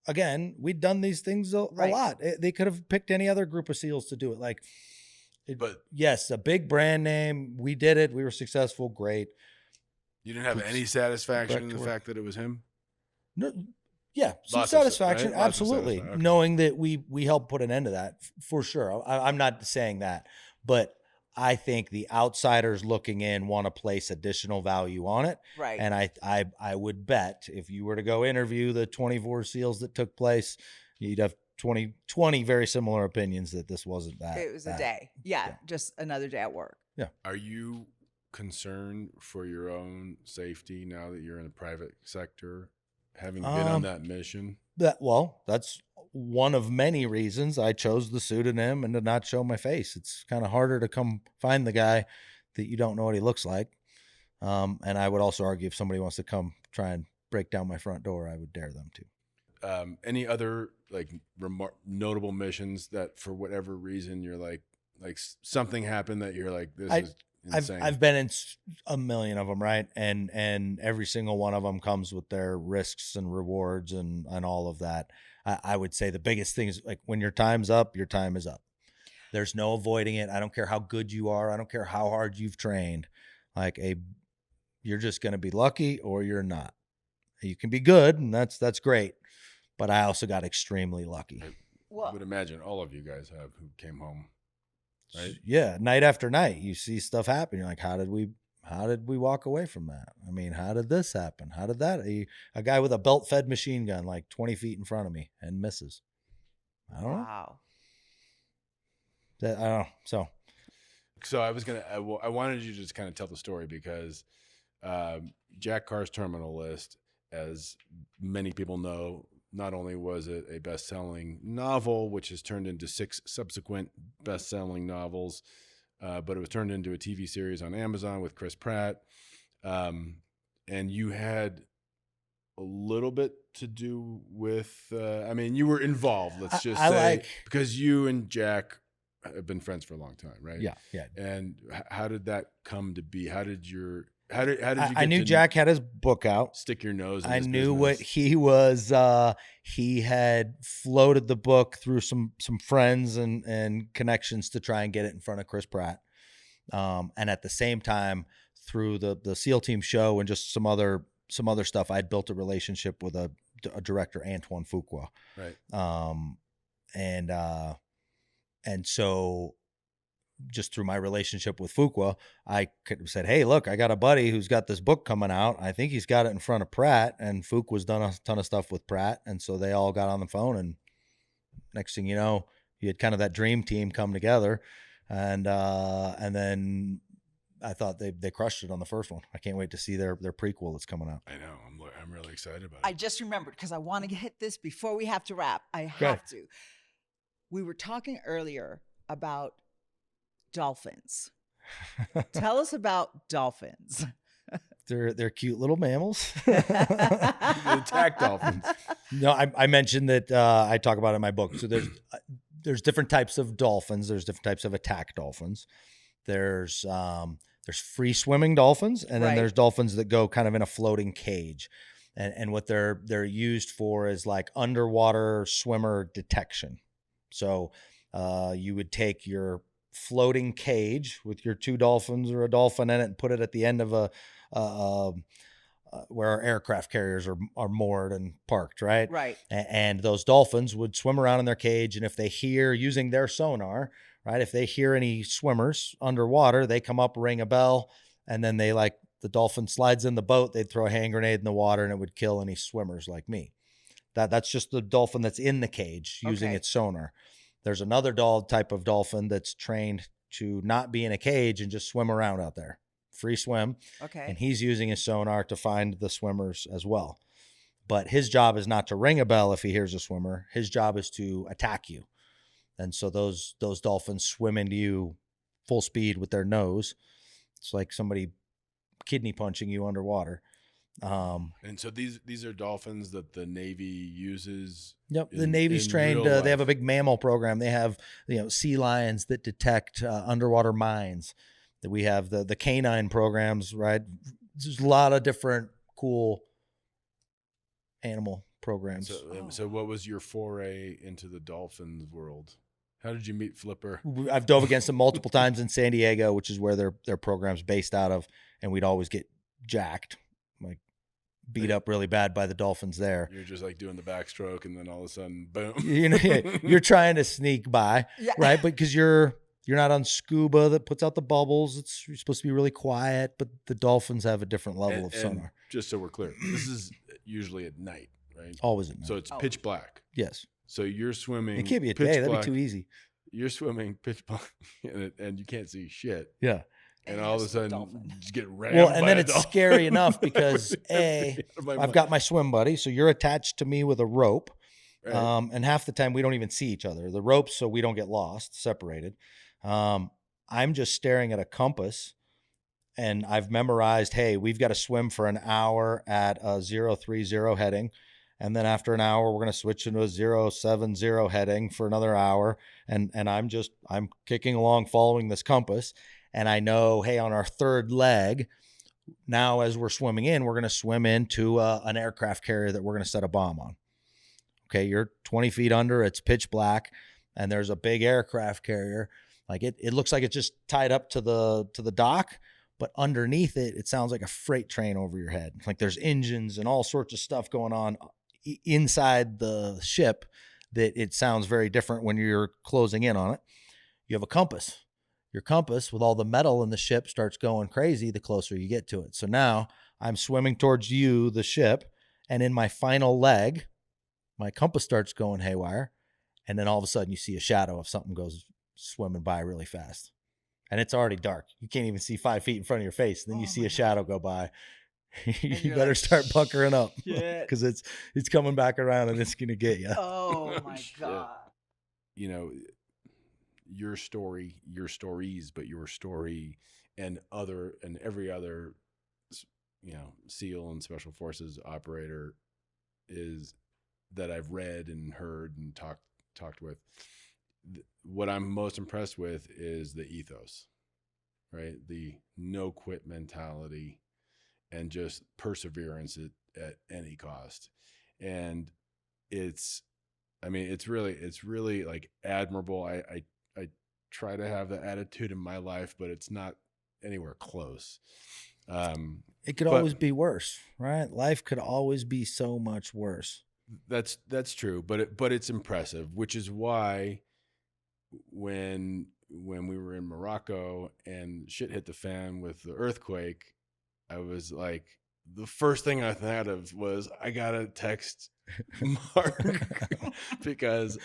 again, we'd done these things a lot. They could have picked any other group of SEALs to do it. Like, but yes, a big brand name. We did it. We were successful. Great. You didn't have any satisfaction in the fact that it was him? No. Yeah, some satisfaction, right? Absolutely. Okay. Knowing that we helped put an end to that, for sure. I'm not saying that, but I think the outsiders looking in want to place additional value on it. Right. And I would bet if you were to go interview the 24 SEALs that took place, you'd have 20 very similar opinions that this wasn't that. It was a day. Yeah, just another day at work. Yeah. Are you concerned for your own safety now that you're in the private sector, having been on that mission? That's one of many reasons I chose the pseudonym and to not show my face. It's kind of harder to come find the guy that you don't know what he looks like. And I would also argue if somebody wants to come try and break down my front door, I would dare them to. Any other like notable missions that for whatever reason you're like something happened that you're like, this is insane? I've been in a million of them, right? And every single one of them comes with their risks and rewards and all of that. I would say the biggest thing is like when your time's up, your time is up. There's no avoiding it. I don't care how good you are. I don't care how hard you've trained. You're just going to be lucky or you're not. You can be good, and that's great. But I also got extremely lucky. I would imagine all of you guys have who came home, right? Yeah, night after night, you see stuff happen. You're like, how did we walk away from that? I mean, how did this happen? How did that? A guy with a belt-fed machine gun like 20 feet in front of me and misses. I don't know. Wow. I don't know. So I wanted you to just kind of tell the story because Jack Carr's Terminal List, as many people know, not only was it a best-selling novel, which has turned into 6 subsequent best-selling novels, but it was turned into a TV series on Amazon with Chris Pratt. And you had a little bit to do with, you were involved, let's just say, because you and Jack have been friends for a long time, right? Yeah. And how did that come to be? How did you I knew Jack had his book out. Stick your nose in I his knew business. what he was. He had floated the book through some friends and connections to try and get it in front of Chris Pratt. And at the same time, through the SEAL Team show and just some other stuff, I'd built a relationship with a director, Antoine Fuqua. Right. And so just through my relationship with Fuqua, I could have said, hey, look, I got a buddy who's got this book coming out. I think he's got it in front of Pratt, and Fuqua's done a ton of stuff with Pratt. And so they all got on the phone, and next thing you know, you had kind of that dream team come together. And then I thought they crushed it on the first one. I can't wait to see their prequel that's coming out. I know. I'm really excited about it. I just remembered because I want to hit this before we have to wrap. I have to. We were talking earlier about dolphins. Tell us about dolphins. They're cute little mammals. They attack dolphins. No, I mentioned that I talk about it in my book. So there's different types of dolphins. There's different types of attack dolphins. There's free swimming dolphins, and then there's dolphins that go kind of in a floating cage. And what they're used for is like underwater swimmer detection. So you would take your floating cage with your 2 dolphins or a dolphin in it and put it at the end of where our aircraft carriers are moored and parked, right? Right. And those dolphins would swim around in their cage, and if they hear, using their sonar, right, if they hear any swimmers underwater, they come up, ring a bell, and then the dolphin slides in the boat, they'd throw a hand grenade in the water, and it would kill any swimmers like me. That's just the dolphin that's in the cage using its sonar. There's another type of dolphin that's trained to not be in a cage and just swim around out there, free swim. Okay. And he's using his sonar to find the swimmers as well. But his job is not to ring a bell if he hears a swimmer. His job is to attack you. And so those dolphins swim into you full speed with their nose. It's like somebody kidney punching you underwater. And so these are dolphins that the Navy uses. Yep, the Navy's trained. They have a big mammal program. They have sea lions that detect underwater mines. That we have the canine programs. Right, there's a lot of different cool animal programs. So what was your foray into the dolphins world? How did you meet Flipper? I've dove against them multiple times in San Diego, which is where their program's based out of, and we'd always get jacked, like beat up really bad by the dolphins there. You're just like doing the backstroke, and then all of a sudden, boom. You're trying to sneak by, right? But because you're not on scuba that puts out the bubbles. You're supposed to be really quiet, but the dolphins have a different level of sonar. Just so we're clear, this is usually at night, right? Always at night. So it's pitch black. Yes. So you're swimming. It can't be a day. That'd be too easy. You're swimming pitch black, and you can't see shit. Yeah. And all of a sudden, you just get rammed. Well, and by then a it's dolphin. scary enough because I've got my swim buddy, so you're attached to me with a rope, Right. And half the time we don't even see each other. The ropes, so we don't get lost, separated. I'm just staring at a compass, and I've memorized, hey, we've got to swim for an hour at a 030 heading. And then after an hour, we're going to switch into a 070 heading for another hour. And I'm kicking along following this compass. And I know, hey, on our third leg, now as we're swimming in, we're going to swim into an aircraft carrier that we're going to set a bomb on. Okay, you're 20 feet under, it's pitch black, and there's a big aircraft carrier. Like it looks like it's just tied up to the dock, but underneath it, it sounds like a freight train over your head. Like there's engines and all sorts of stuff going on inside the ship that it sounds very different when you're closing in on it. You have a compass. Your compass with all the metal in the ship starts going crazy the closer you get to it. So now I'm swimming towards you, the ship, and in my final leg, my compass starts going haywire. And then all of a sudden you see a shadow of something goes swimming by really fast. And it's already dark. You can't even see 5 feet in front of your face. And then you see a shadow go by. You better start bunkering up because it's coming back around and it's going to get you. Oh my God. Your story, your stories, but your story and every other, SEAL and Special Forces operator is that I've read and heard and talked with. What I'm most impressed with is the ethos, right? The no quit mentality and just perseverance at any cost. And it's really like admirable. I try to have that attitude in my life, but it's not anywhere close. It could always be worse, right? Life could always be so much worse. That's true, but it's impressive, which is why when we were in Morocco and shit hit the fan with the earthquake, I was like, the first thing I thought of was I gotta text Mark because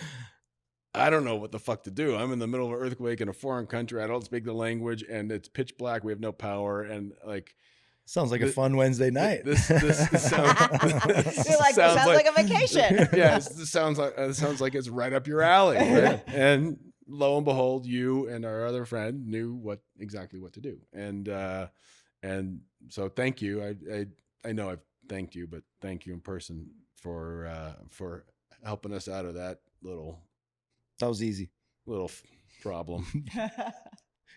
I don't know what the fuck to do. I'm in the middle of an earthquake in a foreign country. I don't speak the language, and it's pitch black. We have no power, and like. Sounds like a fun Wednesday night. This sounds like a vacation. Yeah, it sounds like it's right up your alley. Right? And lo and behold, you and our other friend knew exactly what to do. And so thank you. I know I've thanked you, but thank you in person for helping us out of that little. That was easy. Little problem.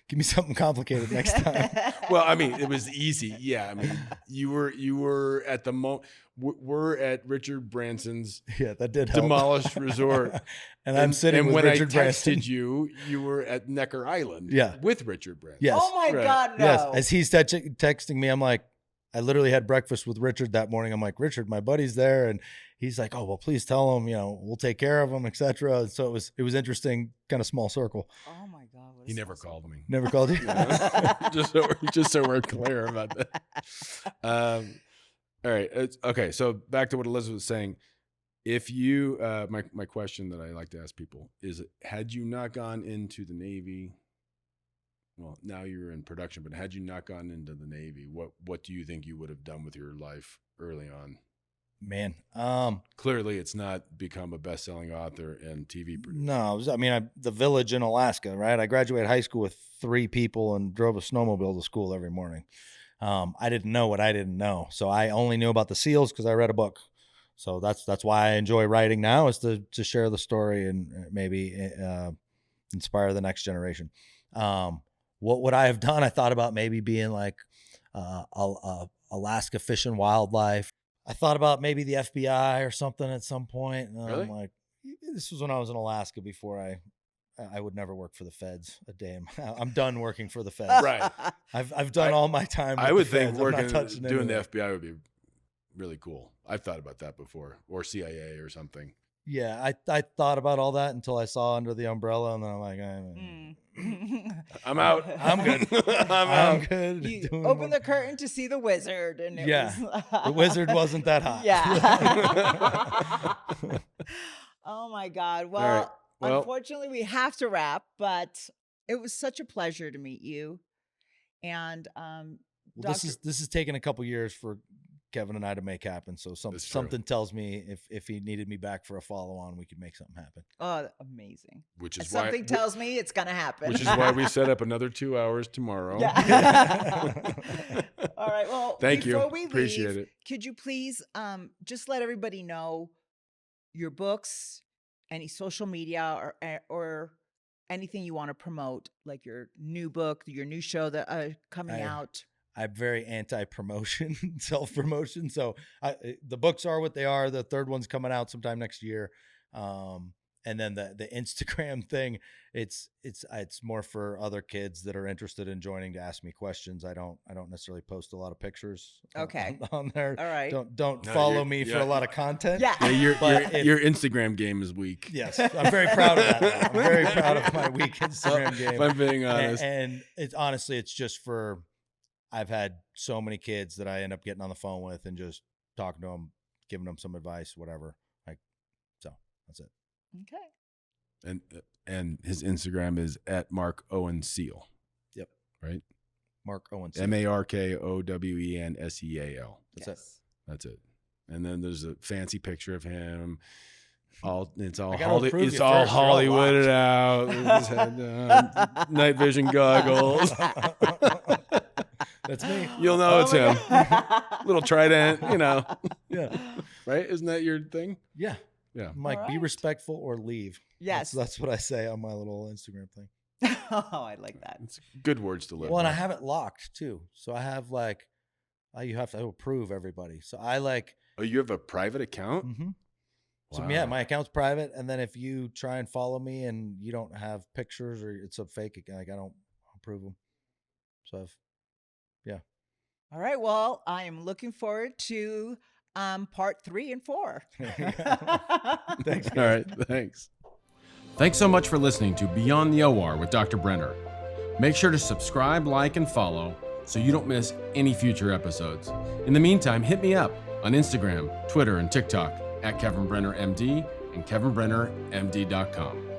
Give me something complicated next time. Well, I mean, it was easy. Yeah, I mean, you were at the we're at Richard Branson's that did help. demolished resort, and I'm sitting with Richard Branson. When I texted you were at Necker Island. Yeah. With Richard Branson. Yes. Oh my God, no. Yes, as he's texting me, I'm like, I literally had breakfast with Richard that morning. I'm like, Richard, my buddy's there, and he's like, oh well, please tell him, we'll take care of him, etc. So it was interesting, kind of small circle. Oh my God. He never called me. Never called you. just so we're clear about that. All right. Okay. So back to what Elizabeth was saying. If you, my question that I like to ask people is, had you not gone into the Navy, well, now you're in production, but had you not gone into the Navy, what do you think you would have done with your life early on? Man, Clearly, it's not become a best-selling author and TV producer. no, the village in Alaska, right? I graduated high school with 3 people and drove a snowmobile to school every morning. I didn't know what I didn't know. So I only knew about the SEALs because I read a book. So that's why I enjoy writing now, is to share the story and maybe inspire the next generation. What would I have done? I thought about maybe being like Alaska Fish and Wildlife. I thought about maybe the FBI or something at some point. And Really? I'm like, this was when I was in Alaska before I would never work for the feds a day. I'm done working for the feds. Right. I've done all my time. I with would the think feds. I'm not working touching doing the anything. FBI would be really cool. I've thought about that before, or CIA or something. Yeah, I thought about all that until I saw Under the Umbrella, and then I'm like, I'm out. I'm good. I'm I'm out. good. You doing open what- the curtain to see the wizard, and it Yeah, was the wizard wasn't that hot. Yeah. Oh my God. Well, right. Well- unfortunately, we have to wrap, but it was such a pleasure to meet you. And Well, Doctor- this is taking a couple years for Kevin and I to make happen. So That's true. something tells me if he needed me back for a follow on, we could make something happen. oh, amazing. Which is Something why, tells me it's gonna happen. which is why we set up another 2 hours tomorrow. Yeah. All right. Well, Thank you. before we Appreciate leave, it. could you please just let everybody know your books, any social media, or anything you want to promote, like your new book, your new show that coming out. I'm very anti-promotion, self-promotion. So the books are what they are. The third one's coming out sometime next year. And then the Instagram thing, it's more for other kids that are interested in joining to ask me questions. I don't necessarily post a lot of pictures Okay. on there. All right. Don't No, follow you're- me for yeah. a lot of content. Yeah. Yeah, But your Instagram game is weak. Yes, I'm very proud of that. I'm very proud of my weak Instagram game. If I'm being honest. And it's honestly, it's just for, I've had so many kids that I end up getting on the phone with and just talking to them, giving them some advice, whatever. So that's it. Okay. And his Instagram is at Mark Owen Seal. Yep. Right? Mark Owen. MarkOwenSeal. That's Yes. it. That's it. And then there's a fancy picture of him. It's all I gotta approve it's you all first. You're all Hollywooded out. With his head down, night vision goggles. That's me. You'll know it's him. God. Little trident, Yeah. right? Isn't that your thing? Yeah. Yeah. I'm like, All be right. respectful or leave. Yes. That's what I say on my little Instagram thing. Oh, I like that. It's good words to live Well, and I by. have it locked too. So I have like, you have to approve everybody. So I like, Oh, you have a private account? So Wow. yeah, my account's private, and then if you try and follow me and you don't have pictures or it's a fake account, like I don't approve them. So All right. Well, I am looking forward to part 3 and 4. Thanks. All right, thanks. Thanks so much for listening to Beyond the OR with Dr. Brenner. Make sure to subscribe, like, and follow so you don't miss any future episodes. In the meantime, hit me up on Instagram, Twitter, and TikTok at Kevin Brenner MD and KevinBrennerMD.com.